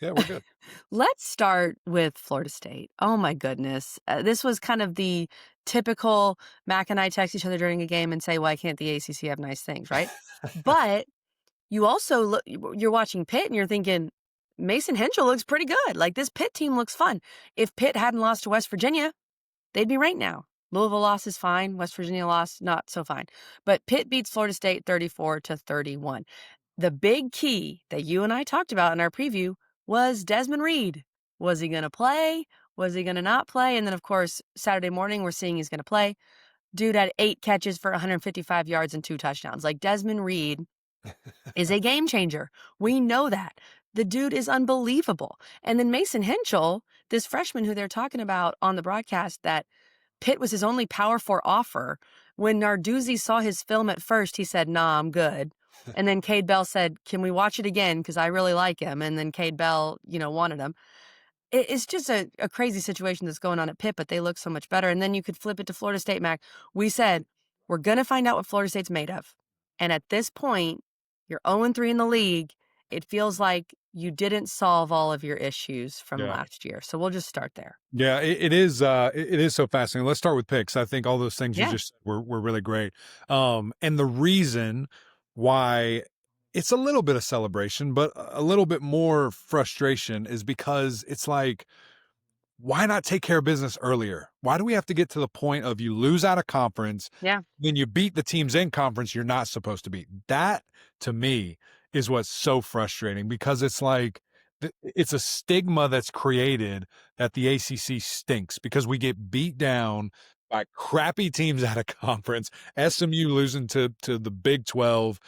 Yeah, we're good. Let's start with Florida State. Oh my goodness. This was kind of the typical Mac and I text each other during a game and say, why can't the ACC have nice things, right? But you also look, you're watching Pitt and you're thinking, Mason Henschel looks pretty good. Like this Pitt team looks fun. If Pitt hadn't lost to West Virginia, they'd be right now. Louisville loss is fine. West Virginia loss, not so fine. But Pitt beats Florida State 34-31. The big key that you and I talked about in our preview was Desmond Reed. Was he going to play? Was he going to not play? And then, of course, Saturday morning, we're seeing he's going to play. Dude had 8 catches for 155 yards and 2 touchdowns. Like, Desmond Reed is a game changer. We know that. The dude is unbelievable. And then Mason Henschel, this freshman who they're talking about on the broadcast that Pitt was his only Power 4 offer. When Narduzzi saw his film at first, he said, nah, I'm good. And then Cade Bell said, can we watch it again? Because I really like him. And then Cade Bell, wanted him. It's just a crazy situation that's going on at Pitt, but they look so much better. And then you could flip it to Florida State, Mac. We said, we're going to find out what Florida State's made of. And at this point, you're 0-3 in the league. It feels like you didn't solve all of your issues from Yeah. last year. So we'll just start there. Yeah, it is. It is so fascinating. Let's start with picks. I think all those things you Yeah. just said were really great. And the reason why it's a little bit of celebration, but a little bit more frustration is because it's like, why not take care of business earlier? Why do we have to get to the point of you lose out of conference, Yeah. then you beat the teams in conference you're not supposed to beat? That to me is what's so frustrating because it's like it's a stigma that's created that the ACC stinks because we get beat down by crappy teams out of conference. SMU losing to the Big 12.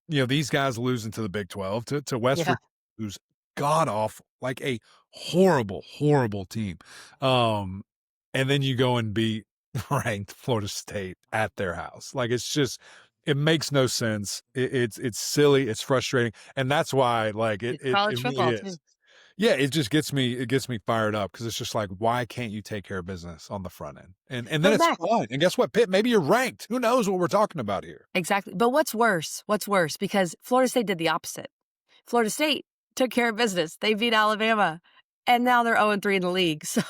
These guys losing to the Big 12 to West Yeah. Virginia, who's god awful, like a horrible, horrible team. And then you go and beat ranked Florida State at their house. Like it makes no sense. It's silly. It's frustrating, and that's why It's it college really football is. too. Yeah, it just gets me. It gets me fired up because it's just like, why can't you take care of business on the front end? And then But it's Mac, fine. And guess what, Pitt? Maybe you're ranked. Who knows what we're talking about here? exactly. But what's worse? What's worse? Because Florida State did the opposite. Florida State took care of business. They beat Alabama. And now they're 0-3 in the league. So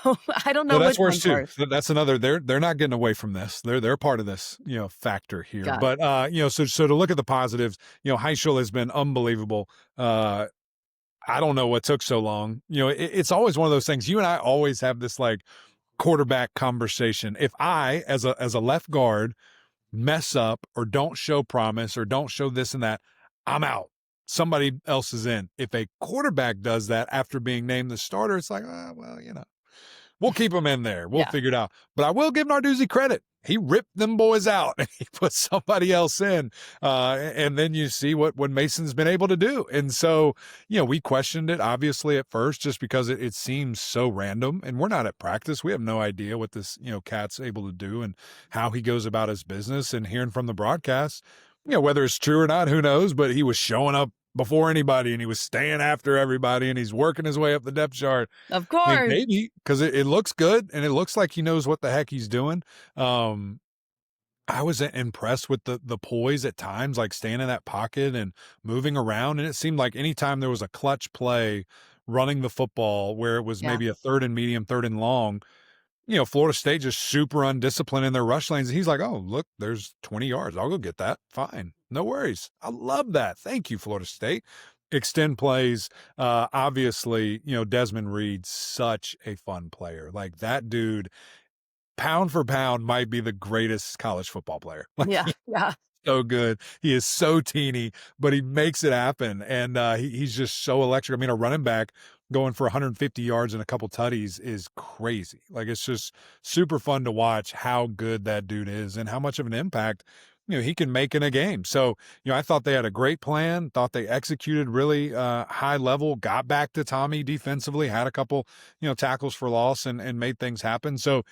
I don't know Well, which that's worse one's too. worse. That's another. They're not getting away from this. They're part of this factor here. Got it. But so to look at the positives, Heischel has been unbelievable. I don't know what took so long. It's always one of those things. You and I always have this like quarterback conversation. If I, as a left guard, mess up or don't show promise or don't show this and that, I'm out. Somebody else is in. If a quarterback does that after being named the starter, it's like, we'll keep him in there. We'll Yeah. figure it out. But I will give Narduzzi credit. He ripped them boys out and he put somebody else in. And then you see what Mason's been able to do. And so, we questioned it obviously at first just because it seems so random and we're not at practice. We have no idea what this, cat's able to do and how he goes about his business. And hearing from the broadcast, whether it's true or not, who knows, but he was showing up before anybody and he was staying after everybody and he's working his way up the depth chart. Of I mean, course. maybe because it looks good and it looks like he knows what the heck he's doing. I was impressed with the poise at times, like staying in that pocket and moving around. And it seemed like anytime there was a clutch play running the football where it was Yeah. maybe a third and medium, third and long, Florida State just super undisciplined in their rush lanes. And he's like, oh, look, there's 20 yards. I'll go get that. Fine. No worries. I love that. Thank you, Florida State. Extend plays. Obviously, Desmond Reed's such a fun player. Like that dude, pound for pound, might be the greatest college football player. Like Yeah. he's Yeah. so good. He is so teeny, but he makes it happen. And he's just so electric. I mean, a running back going for 150 yards and a couple tutties is crazy. Like it's just super fun to watch how good that dude is and how much of an impact he can make in a game. So, I thought they had a great plan, thought they executed really high level, got back to Tommy defensively, had a couple, tackles for loss and made things happen. So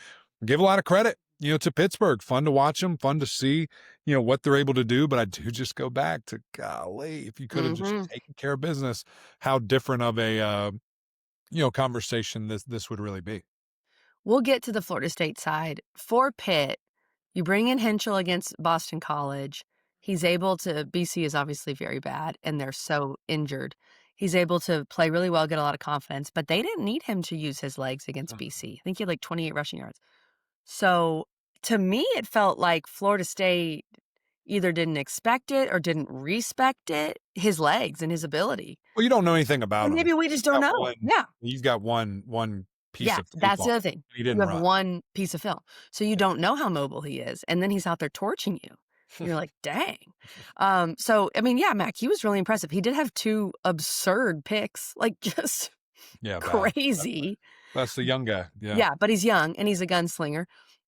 give a lot of credit, to Pittsburgh. Fun to watch them, fun to see, what they're able to do. But I do just go back to, golly, if you could have just Hmm. taken care of business, how different of a, conversation this would really be. We'll get to the Florida State side. For Pitt, you bring in Henschel against Boston College. He's able to, BC is obviously very bad, and they're so injured. He's able to play really well, get a lot of confidence, but they didn't need him to use his legs against BC. I think he had like 28 rushing yards. So to me, it felt like Florida State either didn't expect it or didn't respect it, his legs and his ability. Well, you don't know anything about And him. maybe we just don't know. Yeah. He's got one piece Yeah, of tape that's on the other him. thing. He You didn't have run. one piece of film. So you don't know how mobile he is, and then he's out there torching you. You're like, "Dang." So, I mean, yeah, Mac, he was really impressive. He did have 2 absurd picks, like, just Yeah, bad. crazy. That's the young guy. Yeah. Yeah, but he's young, and he's a gunslinger,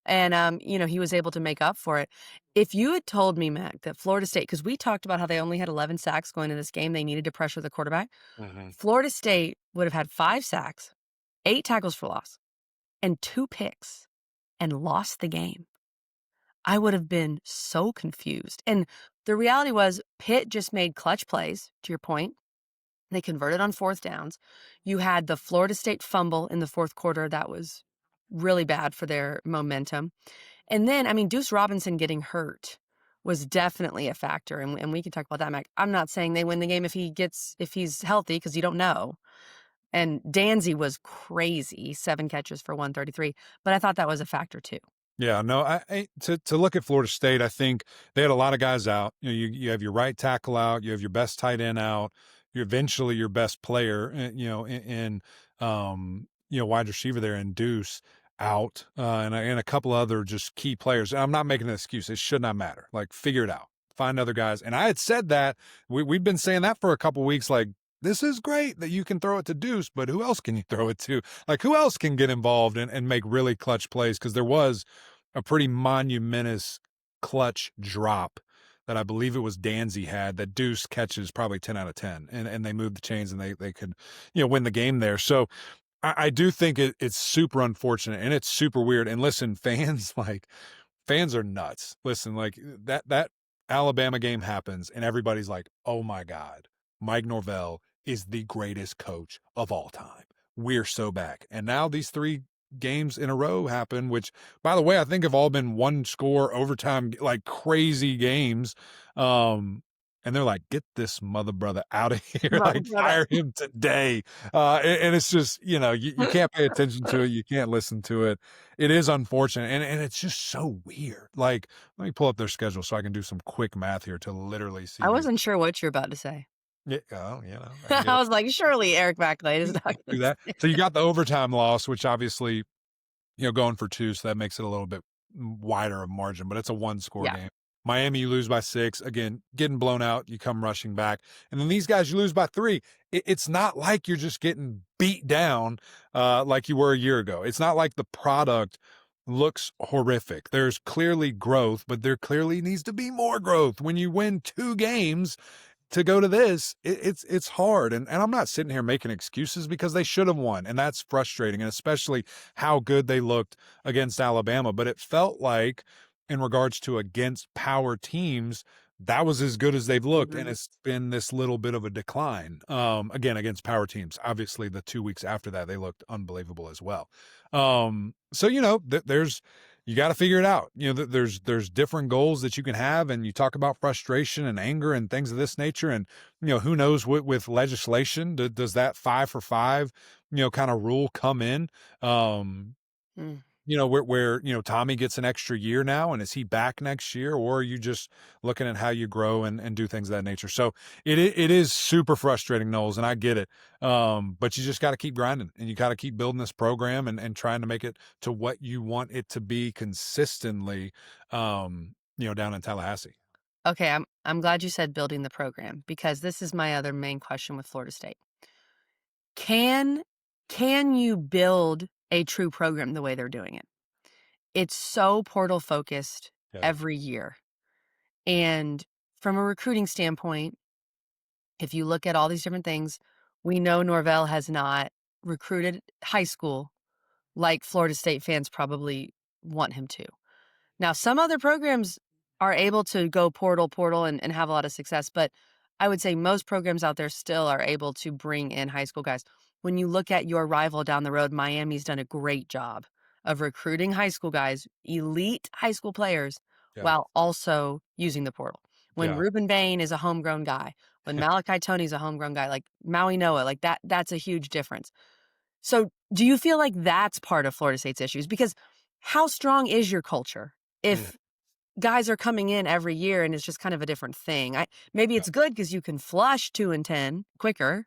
and, he was able to make up for it. If you had told me, Mac, that Florida State, because we talked about how they only had 11 sacks going into this game, they needed to pressure the quarterback. Mhm. Florida State would have had 5 sacks, 8 tackles for loss, and 2 picks, and lost the game. I would have been so confused. And the reality was Pitt just made clutch plays, to your point. They converted on 4th downs. You had the Florida State fumble in the 4th quarter that was really bad for their momentum. And then, I mean, Deuce Robinson getting hurt was definitely a factor. And we can talk about that, Mac. I'm not saying they win the game if he's healthy, because you don't know. And Danzy was crazy, 7 catches for 133. But I thought that was a factor too. Yeah, no, to look at Florida State, I think they had a lot of guys out. You have your right tackle out, you have your best tight end out, you eventually your best player, wide receiver there in Deuce out, and a couple other just key players. And I'm not making an excuse; it should not matter. Like, figure it out, find other guys. And I had said that we've been saying that for a couple weeks, like. This is great that you can throw it to Deuce, but who else can you throw it to? Like, who else can get involved and make really clutch plays? Because there was a pretty monumentous clutch drop that I believe it was Danzy had that Deuce catches probably 10 out of 10. And they moved the chains and they could, win the game there. So I do think it's super unfortunate and it's super weird. And listen, fans are nuts. Listen, like that Alabama game happens and everybody's like, oh my God, Mike Norvell is the greatest coach of all time. We're so back. And now these 3 games in a row happen, which, by the way, I think have all been 1-score overtime, like crazy games. And they're like, get this mother brother out of here. Like, fire him today. And it's just, you can't pay attention to it. You can't listen to it. It is unfortunate. And it's just so weird. Like, let me pull up their schedule so I can do some quick math here to literally see. I wasn't sure what you're about to say. Yeah, I was like, surely Eric McLean is not do that. So you got the overtime loss, which obviously, going for 2, so that makes it a little bit wider of margin, but it's a 1-score game. Miami, you lose by 6. Again, getting blown out, you come rushing back. And then these guys, you lose by 3. It's not like you're just getting beat down like you were a year ago. It's not like the product looks horrific. There's clearly growth, but there clearly needs to be more growth. When you win 2 games, to go to this, it's hard. And I'm not sitting here making excuses because they should have won. And that's frustrating. And especially how good they looked against Alabama. But it felt like in regards to against power teams, that was as good as they've looked. And it's been this little bit of a decline. Again, against power teams. Obviously, the 2 weeks after that, they looked unbelievable as well. So, you got to figure it out. There's different goals that you can have, and you talk about frustration and anger and things of this nature. And, who knows with legislation, does that 5 for 5, kind of rule come in? Where Tommy gets an extra year now, and is he back next year, or are you just looking at how you grow and do things of that nature? So it is super frustrating, Knowles, and I get it. But you just got to keep grinding, and you got to keep building this program and trying to make it to what you want it to be consistently, down in Tallahassee. Okay, I'm glad you said building the program, because this is my other main question with Florida State. Can you build a true program the way they're doing it? It's so portal focused every year. And from a recruiting standpoint, if you look at all these different things, we know Norvell has not recruited high school like Florida State fans probably want him to. Now, some other programs are able to go portal and have a lot of success, but I would say most programs out there still are able to bring in high school guys. When you look at your rival down the road, Miami's done a great job of recruiting high school guys, elite high school players, while also using the portal. when Yeah. Ruben Bain is a homegrown guy, when Malachi Tony's a homegrown guy, like Maui Noah, like that's a huge difference. So, do you feel like that's part of Florida State's issues? Because how strong is your culture Yeah. if guys are coming in every year and it's just kind of a different thing? Maybe Yeah. it's good because you can flush 2 and 10 quicker,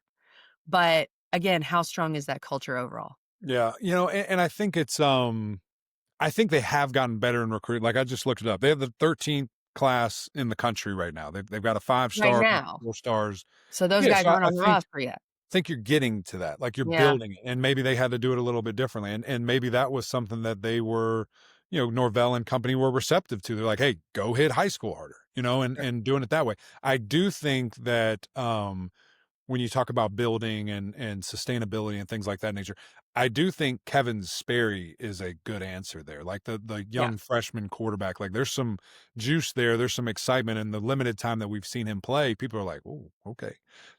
but again, how strong is that culture overall? Yeah. And I think I think they have gotten better in recruiting. Like I just looked it up. They have the 13th class in the country right now. They've got a Right 5-star, now. 4 stars. So those Yeah. guys So aren't I on the think roster yet. you're getting to that. Like you're Yeah. building it. And maybe they had to do it a little bit differently. And maybe that was something that they were, Norvell and company were receptive to. They're like, hey, go hit high school harder, Sure. and doing it that way. I do think that when you talk about building and sustainability and things like that nature, I do think Kevin Sperry is a good answer there. Like the Yeah. young freshman quarterback, like there's some juice there, there's some excitement, and the limited time that we've seen him play, people are like, oh, okay,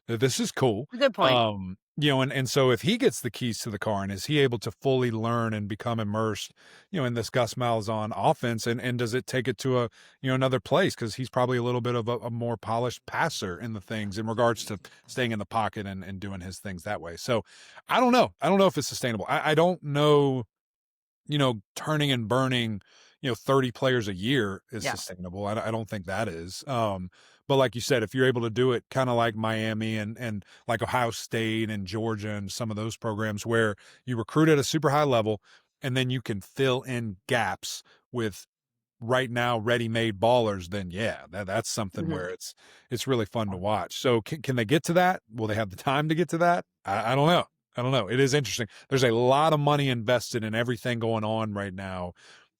this is cool. A good point. And so if he gets the keys to the car and is he able to fully learn and become immersed, in this Gus Malzahn offense, and does it take it to a another place because he's probably a little bit of a more polished passer in the things in regards to staying in the pocket and doing his things that way. So I don't know. I don't know if it's sustainable. I don't know, turning and burning, 30 players a year is Yeah. sustainable. I don't think that is. But like you said, if you're able to do it kind of like Miami and like Ohio State and Georgia and some of those programs where you recruit at a super high level and then you can fill in gaps with right now ready-made ballers, then yeah, that's something Mhm. where it's really fun to watch. So can they get to that? Will they have the time to get to that? I don't know. I don't know. It is interesting. There's a lot of money invested in everything going on right now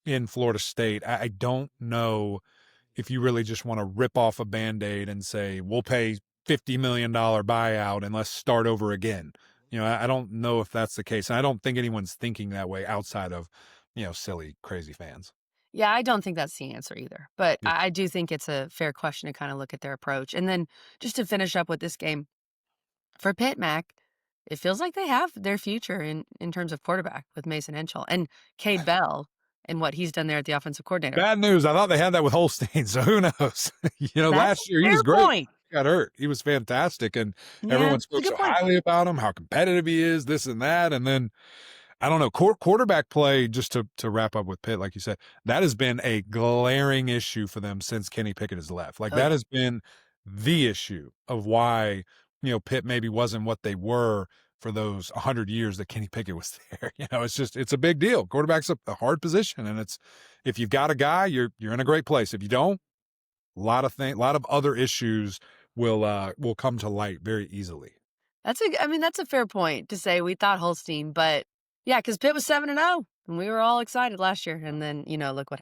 in Florida State. I don't know if you really just want to rip off a Band-Aid and say, we'll pay $50 million buyout and let's start over again. I don't know if that's the case. And I don't think anyone's thinking that way outside of, silly, crazy fans. Yeah, I don't think that's the answer either, but Yeah. I do think it's a fair question to kinda look at their approach, and then just to finish up with this game, for Pitt Mac, it feels like they have their future in terms of quarterback with Mason Henschel and Cade Bell and what he's done there at the offensive coordinator. Bad news. I thought they had that with Holstein, so who knows? That's a Last year he fair was great. point. He got hurt. He was fantastic, and Yeah, everyone that's a spoke good so point. highly about him, how competitive he is, this and that. And then I don't know, quarterback play. Just to wrap up with Pitt, like you said, that has been a glaring issue for them since Kenny Pickett has left. Like Oh, that yeah. has been the issue of why Pitt maybe wasn't what they were for those 100 years that Kenny Pickett was there. It's a big deal. Quarterback's a hard position, and it's if you've got a guy, you're in a great place. If you don't, a lot of other issues will come to light very easily. I mean, that's a fair point to say we thought Holstein, but yeah, because Pitt was 7-0, and we were all excited last year, and then, look what